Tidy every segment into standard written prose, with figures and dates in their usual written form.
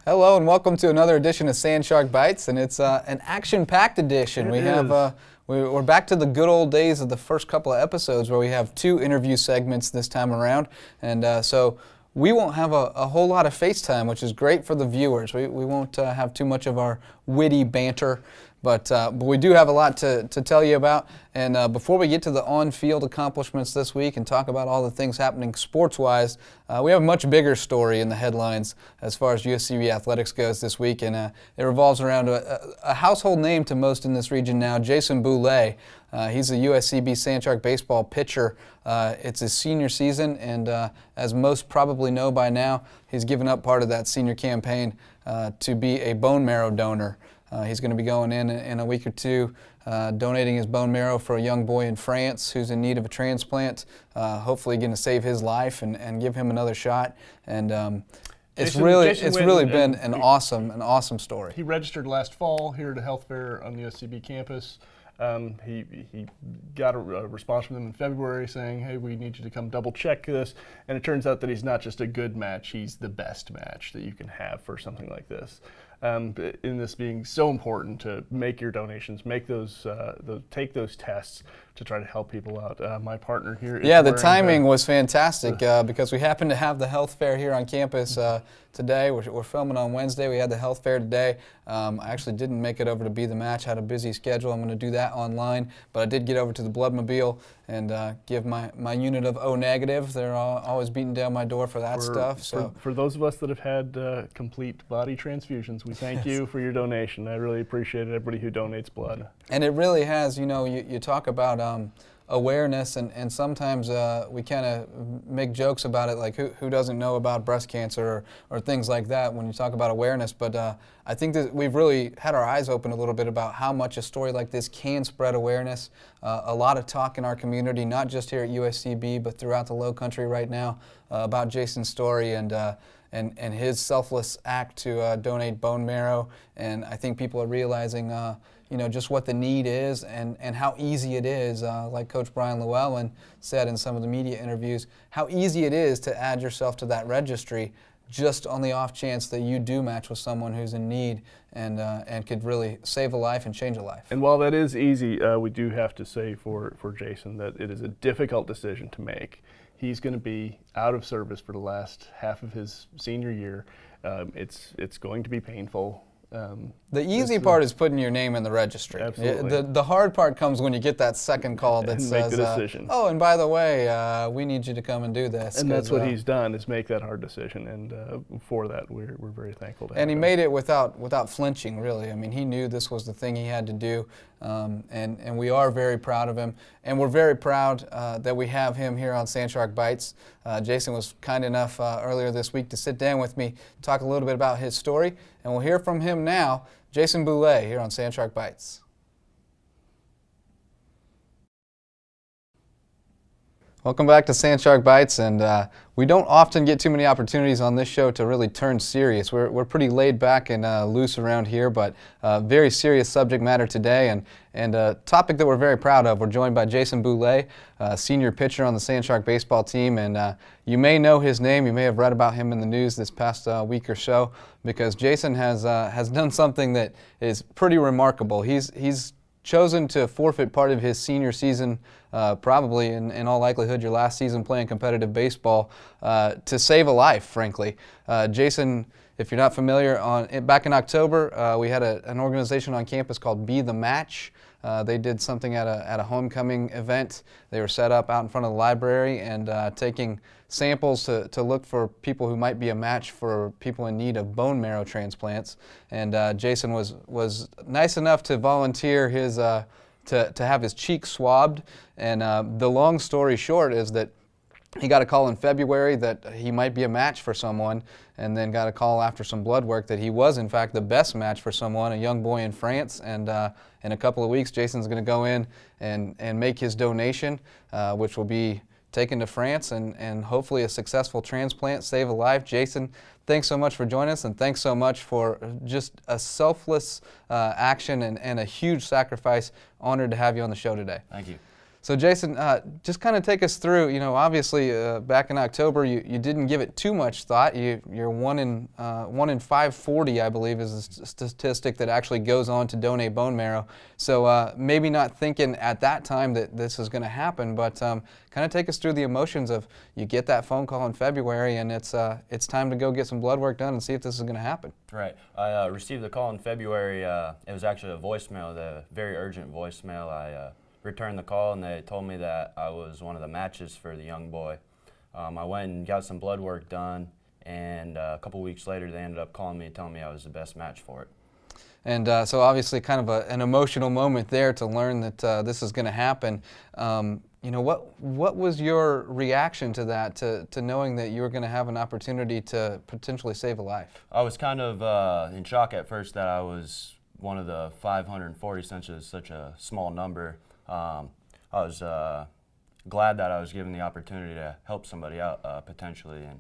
Hello and welcome to another edition of Sand Shark Bites, and it's an action-packed edition. We're back to the good old days of the first couple of episodes where we have 2 interview segments this time around, and so we won't have a whole lot of FaceTime, which is great for the viewers. We won't have too much of our witty banter. But we do have a lot to tell you about. And before we get to the on-field accomplishments this week and talk about all the things happening sports-wise, we have a much bigger story in the headlines as far as USCB athletics goes this week. And it revolves around a household name to most in this region now, Jason Boulais. He's a USCB Sand Shark baseball pitcher. It's his senior season, and as most probably know by now, he's given up part of that senior campaign to be a bone marrow donor. He's going to be going in a week or two, donating his bone marrow for a young boy in France who's in need of a transplant, hopefully going to save his life and give him another shot. And it's really been an awesome story. He registered last fall here at a health fair on the USCB campus. He got a response from them in February saying, hey, we need you to come double check this. And it turns out that he's not just a good match, he's the best match that you can have for something like this. In this being so important to make your donations, take those tests to try to help people out. My partner here is the timing was fantastic because we happened to have the health fair here on campus today. We're filming on Wednesday. We had the health fair today. I actually didn't make it over to be the match. Had a busy schedule. I'm going to do that online, but I did get over to the Bloodmobile and give my unit of O negative. They're always beating down my door for that stuff. So for those of us that have had complete body transfusions, we thank you for your donation. I really appreciate it, everybody who donates blood. And it really has, you talk about awareness, and sometimes we kind of make jokes about it, like who doesn't know about breast cancer or things like that when you talk about awareness. But I think that we've really had our eyes open a little bit about how much a story like this can spread awareness. A lot of talk in our community, not just here at USCB, but throughout the Low Country right now about Jason's story and his selfless act to donate bone marrow. And I think people are realizing just what the need is and how easy it is, like Coach Brian Llewellyn said in some of the media interviews, how easy it is to add yourself to that registry just on the off chance that you do match with someone who's in need and could really save a life and change a life. And while that is easy, we do have to say for Jason that it is a difficult decision to make. He's going to be out of service for the last half of his senior year. It's going to be painful. The easy part is putting your name in the registry. Absolutely. The hard part comes when you get that second call that says, make the decision. oh, and by the way, we need you to come and do this. And that's what he's done, is make that hard decision. And for that, we're very thankful to him. And he made it without flinching, really. I mean, he knew this was the thing he had to do. And we are very proud of him. And we're very proud that we have him here on Sand Shark Bites. Jason was kind enough earlier this week to sit down with me, talk a little bit about his story, and we'll hear from him now. Jason Boulais here on Sand Shark Bites. Welcome back to Sand Shark Bites, and we don't often get too many opportunities on this show to really turn serious. We're pretty laid back and loose around here, but very serious subject matter today, and a topic that we're very proud of. We're joined by Jason Boulais, senior pitcher on the Sand Shark baseball team, and you may know his name. You may have read about him in the news this past week or so, because Jason has done something that is pretty remarkable. He's chosen to forfeit part of his senior season, probably in all likelihood your last season playing competitive baseball, to save a life, frankly. Jason, if you're not familiar, back in October, we had an organization on campus called Be the Match. They did something at a homecoming event. They were set up out in front of the library and taking samples to look for people who might be a match for people in need of bone marrow transplants. And Jason was nice enough to volunteer his to have his cheek swabbed. And the long story short is that he got a call in February that he might be a match for someone, and then got a call after some blood work that he was in fact the best match for someone, a young boy in France. And in a couple of weeks, Jason's going to go in and make his donation, which will be taken to France and hopefully a successful transplant, save a life. Jason, thanks so much for joining us, and thanks so much for just a selfless action and a huge sacrifice. Honored to have you on the show today. Thank you. So Jason, just kind of take us through, obviously back in October you didn't give it too much thought. You're 1 in 540, I believe, is the statistic that actually goes on to donate bone marrow. So maybe not thinking at that time that this is going to happen, but kind of take us through the emotions of you get that phone call in February and it's time to go get some blood work done and see if this is going to happen. Right. I received the call in February. It was actually a voicemail, the very urgent voicemail. I returned the call and they told me that I was one of the matches for the young boy. I went and got some blood work done, and a couple weeks later they ended up calling me and telling me I was the best match for it. And so obviously kind of an emotional moment there to learn that this is going to happen. What was your reaction to that, to knowing that you were going to have an opportunity to potentially save a life? I was kind of in shock at first that I was one of the 540, since it's such a small number. I was glad that I was given the opportunity to help somebody out potentially, and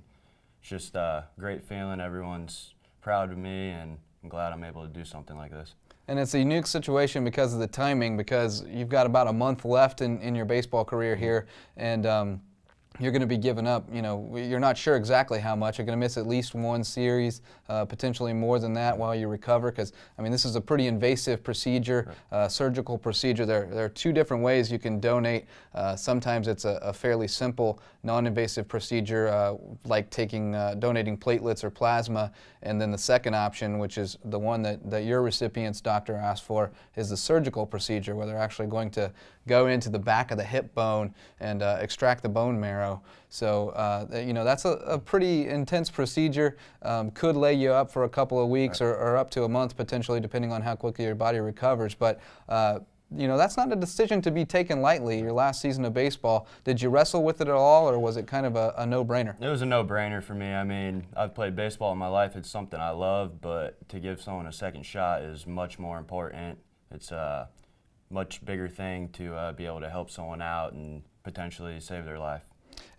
it's just a great feeling. Everyone's proud of me, and I'm glad I'm able to do something like this. And it's a unique situation because of the timing, because you've got about a month left in your baseball career here, and you're going to be giving up, you're not sure exactly how much. You're going to miss at least one series, potentially more than that while you recover, because, this is a pretty invasive procedure, surgical procedure. There are two different ways you can donate. Sometimes it's a fairly simple, non-invasive procedure, like donating platelets or plasma, and then the second option, which is the one that your recipient's doctor asked for, is the surgical procedure, where they're actually going to go into the back of the hip bone and extract the bone marrow. So, that's a pretty intense procedure. Could lay you up for a couple of weeks, right, or up to a month potentially, depending on how quickly your body recovers. But, that's not a decision to be taken lightly, your last season of baseball. Did you wrestle with it at all, or was it kind of a no-brainer? It was a no-brainer for me. I've played baseball in my life. It's something I love, but to give someone a second shot is much more important. It's a much bigger thing to be able to help someone out and potentially save their life.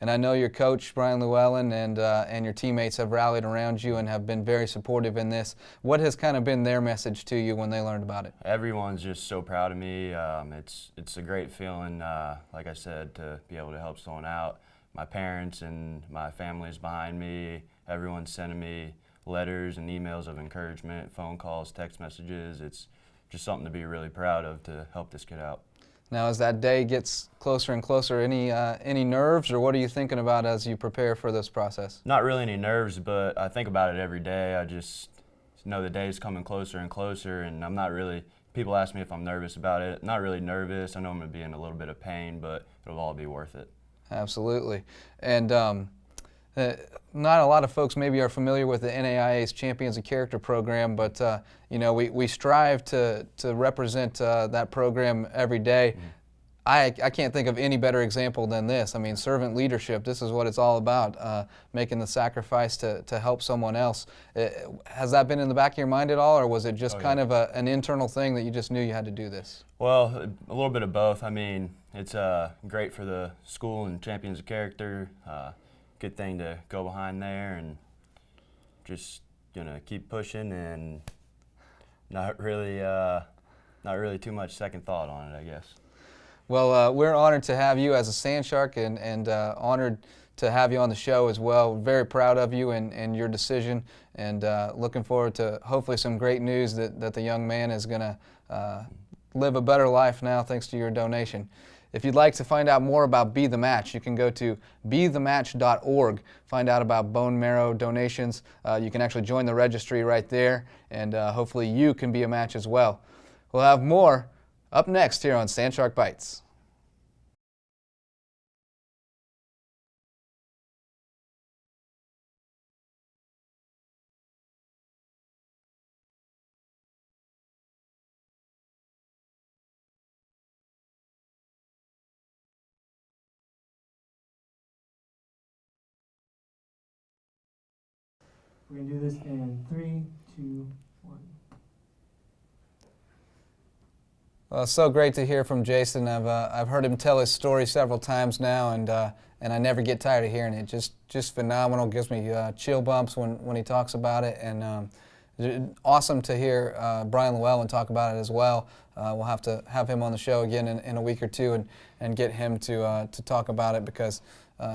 And I know your coach, Brian Llewellyn, and your teammates have rallied around you and have been very supportive in this. What has kind of been their message to you when they learned about it? Everyone's just so proud of me. It's a great feeling, like I said, to be able to help someone out. My parents and my family's behind me. Everyone's sending me letters and emails of encouragement, phone calls, text messages. It's just something to be really proud of, to help this kid out. Now, as that day gets closer and closer, any nerves, or what are you thinking about as you prepare for this process? Not really any nerves, but I think about it every day. I just know the day's coming closer and closer, and I'm not really, people ask me if I'm nervous about it. Not really nervous. I know I'm going to be in a little bit of pain, but it'll all be worth it. Absolutely. And not a lot of folks maybe are familiar with the NAIA's Champions of Character program, but we strive to represent that program every day. Mm-hmm. I can't think of any better example than this. Servant leadership, this is what it's all about, making the sacrifice to help someone else. Has that been in the back of your mind at all, or was it just kind of an internal thing that you just knew you had to do this? Well, a little bit of both. It's great for the school and Champions of Character. Good thing to go behind there, and just keep pushing, and not really too much second thought on it, I guess. Well, we're honored to have you as a Sand Shark, and honored to have you on the show as well. We're very proud of you and your decision, and looking forward to hopefully some great news that the young man is going to live a better life now thanks to your donation. If you'd like to find out more about Be The Match, you can go to bethematch.org, find out about bone marrow donations. You can actually join the registry right there, and hopefully you can be a match as well. We'll have more up next here on Sand Shark Bites. We're going to do this in 3, 2, 1. So great to hear from Jason. I've heard him tell his story several times now, and I never get tired of hearing it. Just phenomenal. Gives me chill bumps when he talks about it, and Awesome to hear Brian Llewellyn talk about it as well. We'll have to have him on the show again in a week or two and get him to talk about it, because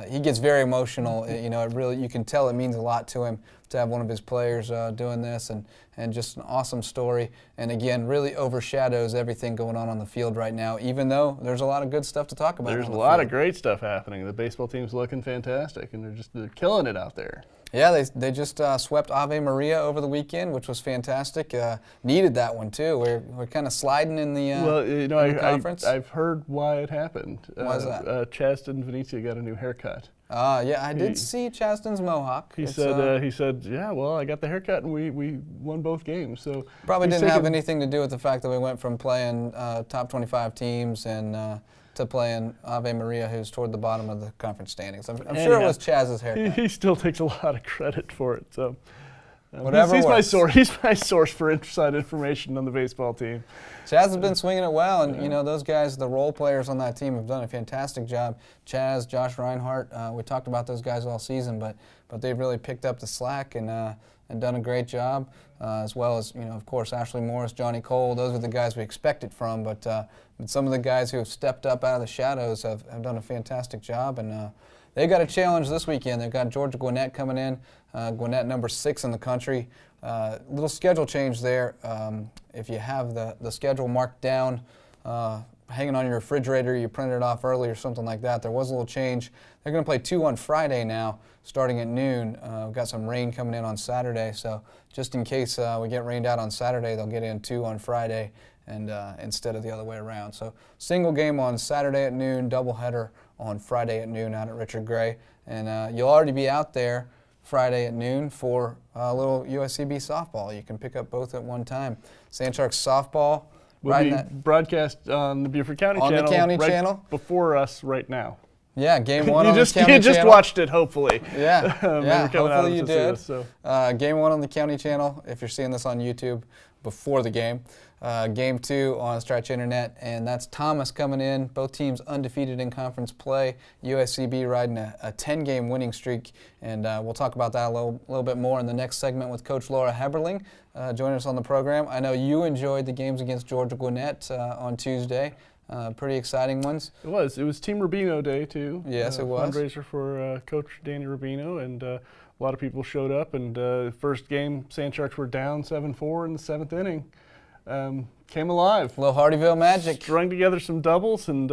he gets very emotional. It really, you can tell it means a lot to him to have one of his players doing this, and just an awesome story. And again, really overshadows everything going on the field right now, even though there's a lot of good stuff to talk about. There's a lot of great stuff happening. The baseball team's looking fantastic, and they're killing it out there. Yeah, they just swept Ave Maria over the weekend, which was fantastic. Needed that one too. We're kind of sliding in the conference. I've heard why it happened. Why is that? Chaston Venezia got a new haircut. Yeah, I did see Chaston's mohawk. He said, yeah, well, I got the haircut and we won both games. So probably didn't have anything to do with the fact that we went from playing top 25 teams and to playing Ave Maria, who's toward the bottom of the conference standings. I'm sure it was Chaz's haircut. He still takes a lot of credit for it. So whatever he's works. He's my source for inside information on the baseball team. Chaz has been swinging it well, and those guys, the role players on that team, have done a fantastic job. Chaz, Josh Reinhardt, we talked about those guys all season, but they've really picked up the slack and done a great job, as well as of course Ashley Morris, Johnny Cole. Those are the guys we expected from, but some of the guys who have stepped up out of the shadows have done a fantastic job, and they got a challenge this weekend. They've got Georgia Gwinnett coming in. Gwinnett number 6 in the country. Little schedule change there. If you have the schedule marked down, hanging on your refrigerator, you printed it off early or something like that, there was a little change. They're going to play 2 on Friday now, starting at noon. We've got some rain coming in on Saturday, so just in case we get rained out on Saturday, they'll get in 2 on Friday and instead of the other way around. So single game on Saturday at noon, doubleheader on Friday at noon out at Richard Gray. And you'll already be out there Friday at noon for a little USCB softball. You can pick up both at one time. Sand Sharks softball. Will be broadcast on the Beaufort County channel. On the county right channel? Before us right now. Yeah, game 1 on the county channel. You just watched it, hopefully. Yeah, hopefully you did. Us, so. Game 1 on the county channel, if you're seeing this on YouTube before the game. Game 2 on Stretch Internet, and that's Thomas coming in. Both teams undefeated in conference play. USCB riding a 10-game winning streak, and we'll talk about that a little bit more in the next segment with Coach Laura Heberling joining us on the program. I know you enjoyed the games against Georgia Gwinnett on Tuesday. Pretty exciting ones. It was. It was Team Rubino Day, too. Yes, it was. Fundraiser for Coach Danny Rubino, and a lot of people showed up. And first game, Sand Sharks were down 7-4 in the 7th inning. Came alive. A little Hardyville magic. Strung together some doubles and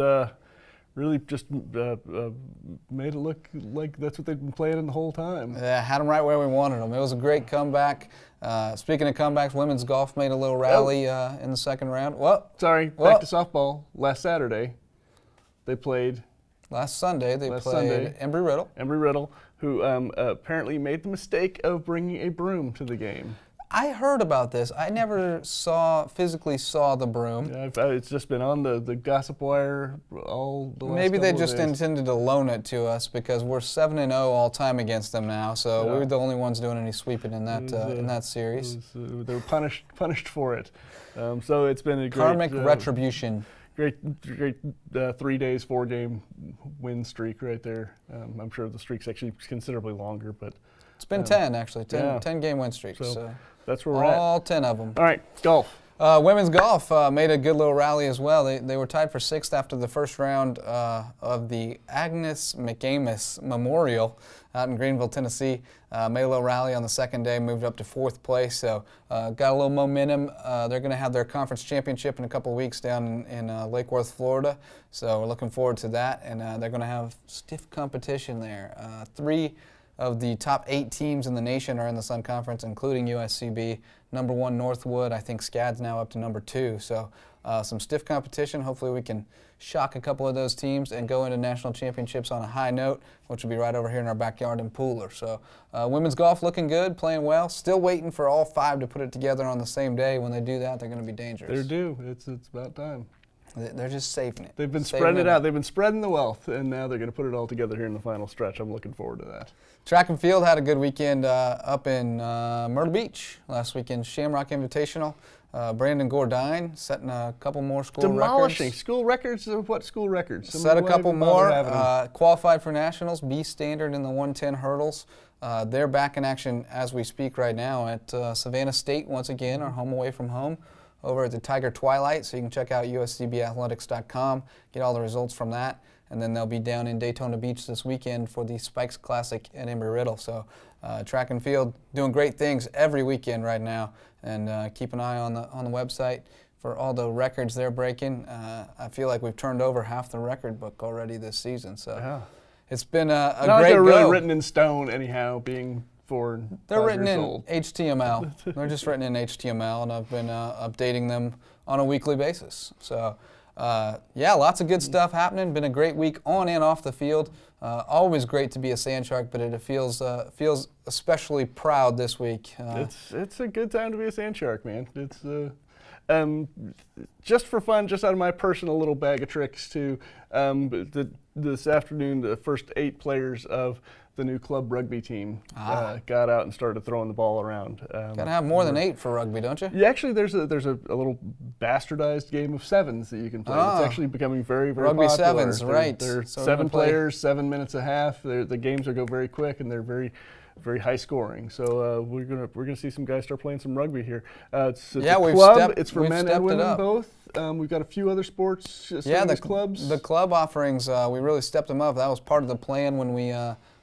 really just made it look like that's what they've been playing the whole time. Yeah, had them right where we wanted them. It was a great comeback. Speaking of comebacks, women's golf made a little rally in the second round. Back to softball. Last Saturday, they played. Last Sunday, they played Embry-Riddle. Embry-Riddle, who apparently made the mistake of bringing a broom to the game. I heard about this. I never physically saw the broom. Yeah, it's just been on the gossip wire all the last Maybe they couple of just days. intended to loan it to us because we're 7-0 all time against them now. So we're the only ones doing any sweeping in that series. They were punished for it. So it's been a great Karmic retribution. Great 3 days, 4-game win streak right there. I'm sure the streak's actually considerably longer, but it's been 10 actually. 10-game win streak. So that's where we're at. All 10 of them. All right, golf. Women's golf made a good little rally as well. They were tied for 6th after the first round of the Agnes McAmis Memorial out in Greenville, Tennessee. Made a little rally on the second day, moved up to 4th place. So got a little momentum. They're going to have their conference championship in a couple of weeks down in Lake Worth, Florida. So we're looking forward to that. And they're going to have stiff competition there. 3 of the top 8 teams in the nation are in the Sun Conference, including USCB. Number 1, Northwood. I think SCAD's now up to number 2. So some stiff competition. Hopefully we can shock a couple of those teams and go into national championships on a high note, which will be right over here in our backyard in Pooler. So women's golf looking good, playing well. Still waiting for all 5 to put it together on the same day. When they do that, they're going to be dangerous. They're due. It's about time. They're just saving it. They've been Saving spreading it out. They've been spreading the wealth, and now they're going to put it all together here in the final stretch. I'm looking forward to that. Track and field had a good weekend up in Myrtle Beach last weekend. Shamrock Invitational. Brandon Gordine setting a couple more school Demolishing records. school records of what school records? Set a couple more. Having Qualified for nationals. B standard in the 110 hurdles. They're back in action as we speak right now at Savannah State once again, our home away from home, over at the Tiger Twilight. So you can check out uscbathletics.com, get all the results from that. And then they'll be down in Daytona Beach this weekend for the Spikes Classic at Embry-Riddle. So track and field doing great things every weekend right now. And keep an eye on the website for all the records they're breaking. I feel like we've turned over half the record book already this season. So yeah. It's been a Not great like they're really go. written in stone anyhow, being 4 and 5 They're written years in old. HTML. They're just written in HTML, and I've been updating them on a weekly basis. So, yeah, lots of good stuff happening. Been a great week on and off the field. Always great to be a Sand Shark, but it feels especially proud this week. It's a good time to be a Sand Shark, man. It's just for fun, just out of my personal little bag of tricks too. This afternoon, the first 8 players of the new club rugby team got out and started throwing the ball around. Gotta have more than 8 for rugby, don't you? Yeah, actually, there's a little bastardized game of sevens that you can play. It's actually becoming very, very Rugby popular. sevens, right. They're So we're 7 gonna play- players, 7 minutes a half. The games will go very quick, and they're very, very high scoring. So we're gonna see some guys start playing some rugby here. It's Yeah, a we've club. stepped- It's for we've men stepped and it women up. both. We've got a few other sports. Yeah, the clubs. The club offerings, we really stepped them up. That was part of the plan when we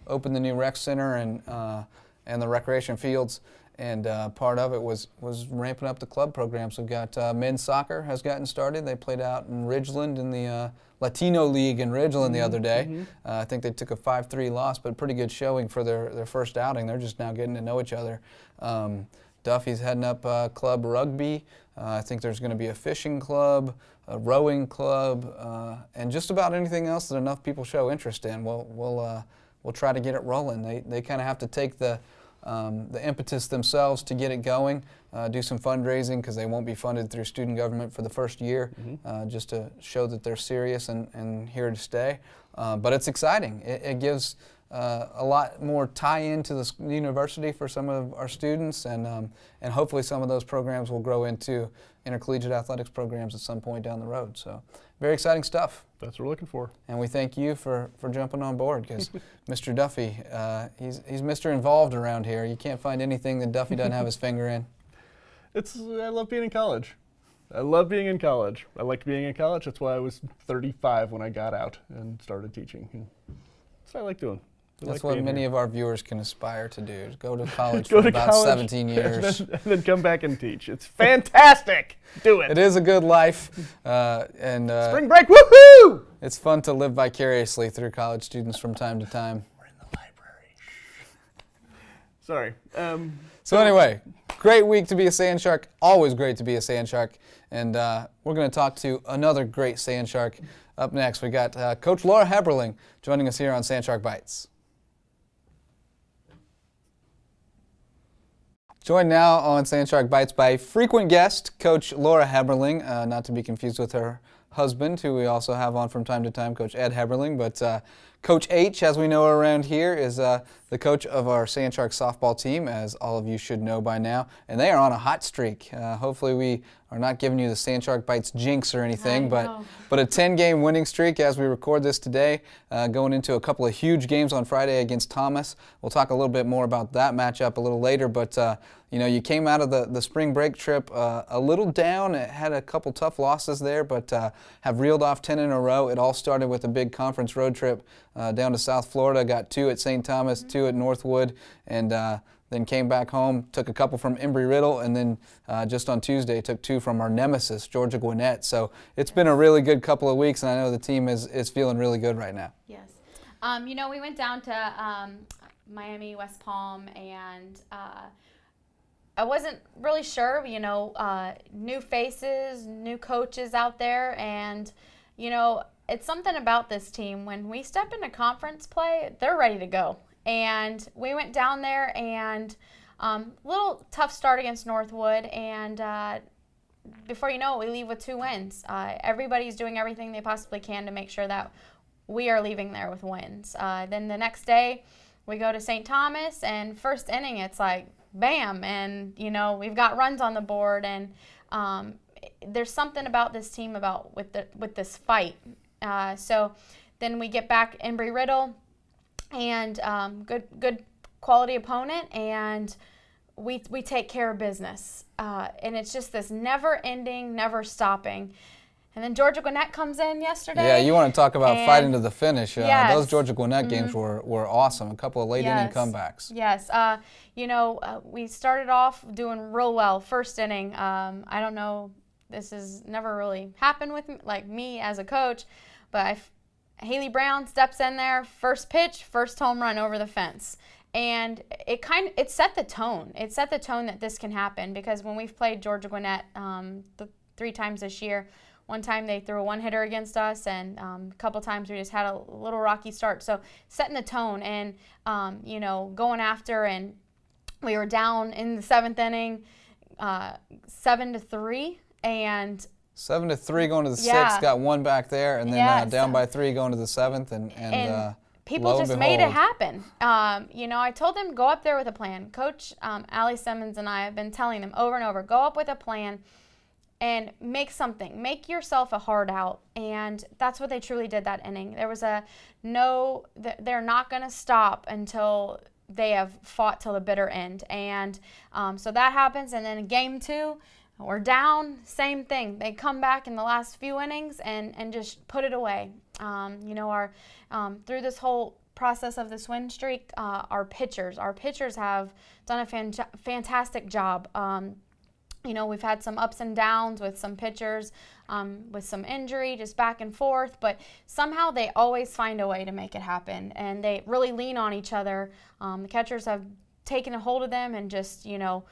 opened the new rec center and the recreation fields. And part of it was ramping up the club programs. We've got men's soccer has gotten started. They played out in Ridgeland in the Latino League in Ridgeland the other day. I think they took a 5-3 loss, but pretty good showing for their first outing. They're just now getting to know each other. Duffy's heading up club rugby. I think there's going to be a fishing club, a rowing club, and just about anything else that enough people show interest in. We'll try to get it rolling. They kind of have to take the impetus themselves to get it going, do some fundraising because they won't be funded through student government for the first year, just to show that they're serious and here to stay. But it's exciting. It gives a lot more tie-in to the university for some of our students, and hopefully some of those programs will grow into intercollegiate athletics programs at some point down the road. So very exciting stuff. That's what we're looking for. And we thank you for jumping on board because Mr. Duffy, he's Mr. Involved around here. You can't find anything that Duffy doesn't have his finger in. I love being in college. I love being in college. I liked being in college. That's why I was 35 when I got out and started teaching. That's what I like doing. That's what many of our viewers can aspire to do, is go to college Go for to about college 17 years. and then come back and teach. It's fantastic. Do it. It is a good life, and Spring break, woohoo! it's fun to live vicariously through college students from time to time. We're in the library. Sorry. So anyway, great week to be a Sand Shark. Always great to be a Sand Shark. And we're going to talk to another great Sand Shark. Up next, we got Coach Laura Heberling joining us here on Sand Shark Bites. Joined now on Sand Shark Bites by frequent guest, Coach Laura Heberling, not to be confused with her husband, who we also have on from time to time, Coach Ed Heberling. But Coach H, as we know around here, is the coach of our Sand Shark softball team, as all of you should know by now. And they are on a hot streak. Hopefully we are not giving you the Sand Shark Bites jinx or anything, but a 10-game winning streak as we record this today, going into a couple of huge games on Friday against Thomas. We'll talk a little bit more about that matchup a little later, but you know, you came out of the spring break trip a little down. It had a couple tough losses there, but have reeled off 10 in a row. It all started with a big conference road trip down to South Florida, got 2 at St. Thomas, 2 at Northwood, and then came back home, took a couple from Embry-Riddle, and then just on Tuesday took 2 from our nemesis, Georgia Gwinnett. So it's been a really good couple of weeks, and I know the team is feeling really good right now. Yes. You know, we went down to Miami, West Palm, and I wasn't really sure, you know, new faces, new coaches out there, and, you know, it's something about this team. When we step into conference play, they're ready to go. And we went down there and little tough start against Northwood, and before you know it, we leave with 2 wins. Everybody's doing everything they possibly can to make sure that we are leaving there with wins. Then the next day, we go to St. Thomas, and first inning, it's like, bam, and, you know, we've got runs on the board, and there's something about this team with this fight. So then we get back Embry-Riddle, and good quality opponent, and we take care of business. And it's just this never-ending, never-stopping. And then Georgia Gwinnett comes in yesterday. Yeah, you want to talk about and fighting to the finish. yes. Those Georgia Gwinnett games were awesome. A couple of late inning comebacks. Yes. You know, we started off doing real well first inning. I don't know, this has never really happened with me, like me as a coach, but Haley Brown steps in there, first pitch, first home run over the fence. And it set the tone. It set the tone that this can happen, because when we've played Georgia Gwinnett 3 times this year, one time they threw a one-hitter against us, and a couple times we just had a little rocky start. So setting the tone and, you know, going after, and we were down in the 7th inning, 7-3, and 7-3 going to the Yeah. 6th, got 1 back there, and then Yes. Down by 3 going to the 7th, and people lo and just made it behold. happen. You know, I told them, go up there with a plan. Coach Allie Simmons and I have been telling them over and over, go up with a plan and make something. Make yourself a hard out. And that's what they truly did that inning. There was they're not going to stop until they have fought till the bitter end. And so that happens. And then in game 2, we're down, same thing. They come back in the last few innings and just put it away. You know, through this whole process of this win streak, our pitchers have done a fantastic job. You know, we've had some ups and downs with some pitchers, with some injury, just back and forth, but somehow they always find a way to make it happen, and they really lean on each other. The catchers have taken a hold of them and just, you know,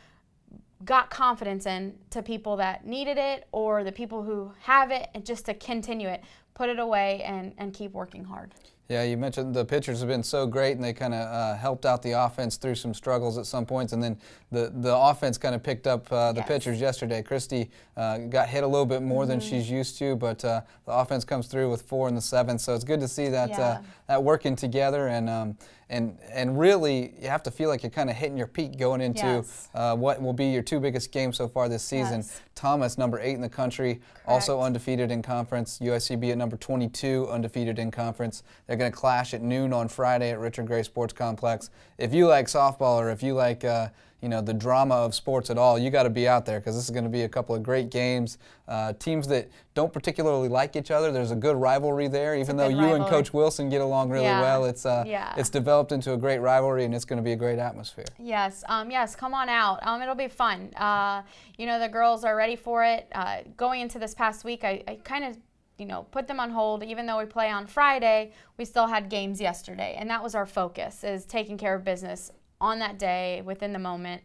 got confidence in to people that needed it, or the people who have it, and just to continue it, put it away, and keep working hard. Yeah, you mentioned the pitchers have been so great, and they kind of helped out the offense through some struggles at some points, and then the offense kind of picked up the Yes. pitchers yesterday. Christy got hit a little bit more than she's used to, but the offense comes through with 4 in the 7th, so it's good to see that that working together, and really you have to feel like you're kind of hitting your peak going into Yes. what will be your 2 biggest games so far this season. Yes. Thomas, number 8 in the country, also undefeated in conference. USCB at number 22, undefeated in conference. They're going to clash at noon on Friday at Richard Gray Sports Complex. If you like softball, or if you like you know, the drama of sports at all, you got to be out there, because this is going to be a couple of great games. Teams that don't particularly like each other, there's a good rivalry there. Even though you and Coach Wilson get along really well, it's developed into a great rivalry, and it's going to be a great atmosphere. Yes, yes, come on out. It'll be fun. You know, the girls are ready for it. Going into this past week, I kind of, you know, put them on hold. Even though we play on Friday, we still had games yesterday, and that was our focus, is taking care of business on that day, within the moment.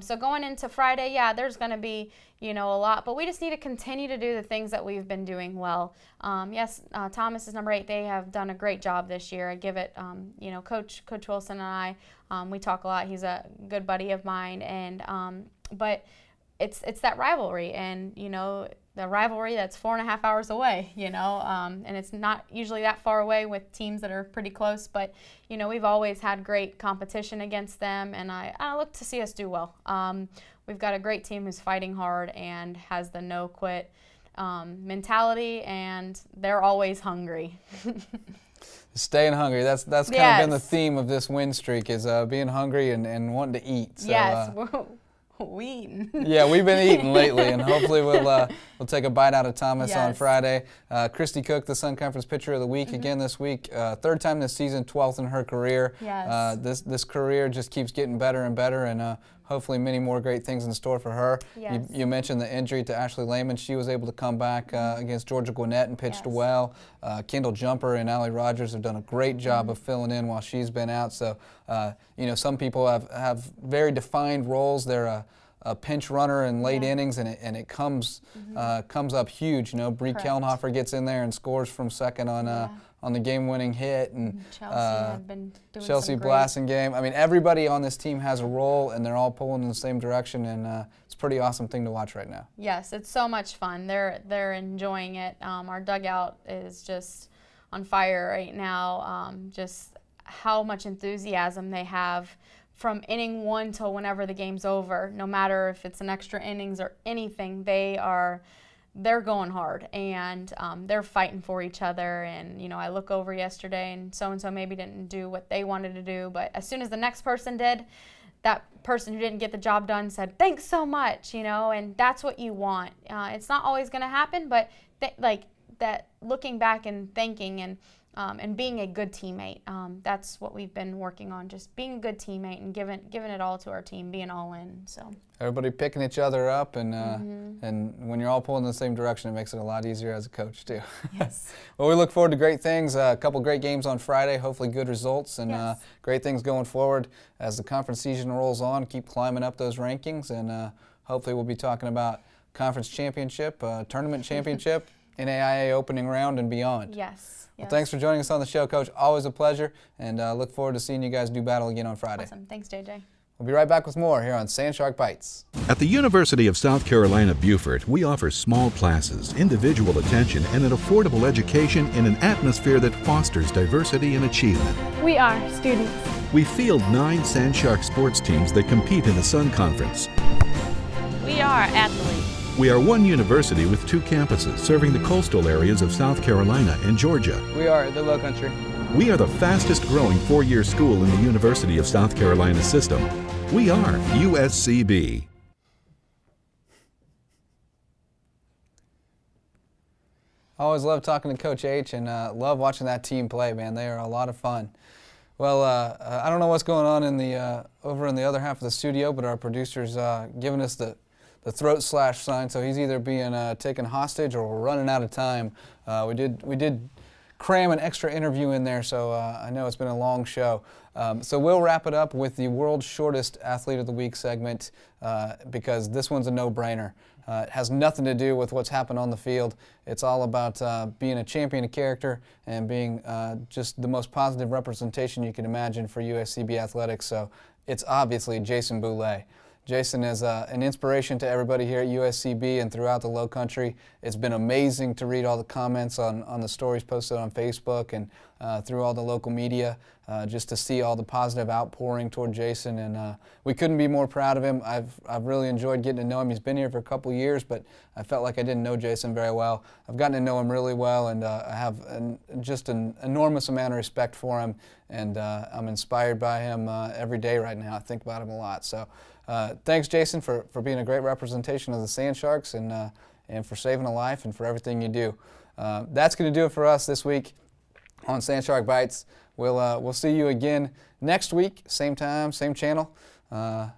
So going into Friday, yeah, there's going to be, you know, a lot, but we just need to continue to do the things that we've been doing well. Yes, Thomas is number 8. They have done a great job this year. I give it, you know, Coach Wilson and I, we talk a lot. He's a good buddy of mine, and but it's that rivalry, and, you know, the rivalry that's 4.5 hours away, you know, and it's not usually that far away with teams that are pretty close, but, you know, we've always had great competition against them, and I look to see us do well. We've got a great team who's fighting hard and has the no-quit mentality, and they're always hungry. Staying hungry, that's kind of been the theme of this win streak, is being hungry and wanting to eat. So, yes. We eating. Yeah, we've been eating lately, and hopefully we'll take a bite out of Thomas on Yes. Friday. Christy Cook, the Sun Conference Pitcher of the Week, again this week. 3rd time this season, 12th in her career. Yes. This career just keeps getting better and better, and hopefully many more great things in store for her. Yes. You mentioned the injury to Ashley Lehman. She was able to come back against Georgia Gwinnett and pitched Yes. well. Kendall Jumper and Allie Rogers have done a great job of filling in while she's been out. So, you know, some people have very defined roles. They're a pinch runner in late innings, and it comes up huge. You know, Bree Correct. Kellenhofer gets in there and scores from second on on the game-winning hit, and Chelsea had been doing Chelsea some great. blasting game. I mean, everybody on this team has a role, and they're all pulling in the same direction, and it's a pretty awesome thing to watch right now. Yes, it's so much fun. They're enjoying it. Our dugout is just on fire right now. Just how much enthusiasm they have from inning 1 till whenever the game's over. No matter if it's an extra innings or anything, they're going hard, and they're fighting for each other. And, you know, I look over yesterday and so maybe didn't do what they wanted to do, but as soon as the next person did, that person who didn't get the job done said, thanks so much, you know, and that's what you want. It's not always going to happen, but like that, looking back and thinking and being a good teammate, that's what we've been working on, just being a good teammate and giving it all to our team, being all in. So Everybody picking each other up, and when you're all pulling in the same direction, it makes it a lot easier as a coach too. Yes. Well, we look forward to great things. A couple great games on Friday, hopefully good results, and Yes. great things going forward as the conference season rolls on. Keep climbing up those rankings, and hopefully we'll be talking about conference championship, tournament championship, NAIA opening round, and beyond. Yes. Well, thanks for joining us on the show, Coach. Always a pleasure, and look forward to seeing you guys do battle again on Friday. Awesome. Thanks, JJ. We'll be right back with more here on Sand Shark Bites. At the University of South Carolina, Beaufort, we offer small classes, individual attention, and an affordable education in an atmosphere that fosters diversity and achievement. We are students. We field 9 Sand Shark sports teams that compete in the Sun Conference. We are athletes. We are one university with 2 campuses serving the coastal areas of South Carolina and Georgia. We are the Lowcountry. We are the fastest growing 4-year school in the University of South Carolina system. We are USCB. I always love talking to Coach H, and love watching that team play, man. They are a lot of fun. Well, I don't know what's going on in the over in the other half of the studio, but our producer's giving us the throat slash sign, so he's either being taken hostage or we're running out of time. We did cram an extra interview in there, so I know it's been a long show. So we'll wrap it up with the World's Shortest Athlete of the Week segment, because this one's a no-brainer. It has nothing to do with what's happened on the field. It's all about being a champion of character and being just the most positive representation you can imagine for USCB athletics. So it's obviously Jason Boulais. Jason is an inspiration to everybody here at USCB and throughout the Lowcountry. It's been amazing to read all the comments on the stories posted on Facebook and through all the local media, just to see all the positive outpouring toward Jason. And we couldn't be more proud of him. I've really enjoyed getting to know him. He's been here for a couple years, but I felt like I didn't know Jason very well. I've gotten to know him really well, and I have just an enormous amount of respect for him, and I'm inspired by him every day right now. I think about him a lot. So. Thanks, Jason, for being a great representation of the Sand Sharks and for saving a life and for everything you do. That's going to do it for us this week on Sand Shark Bites. We'll see you again next week, same time, same channel,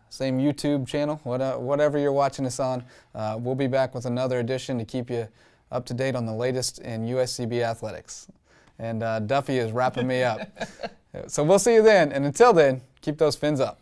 same YouTube channel, whatever you're watching us on. We'll be back with another edition to keep you up to date on the latest in USCB athletics. And Duffy is wrapping me up. So we'll see you then, and until then, keep those fins up.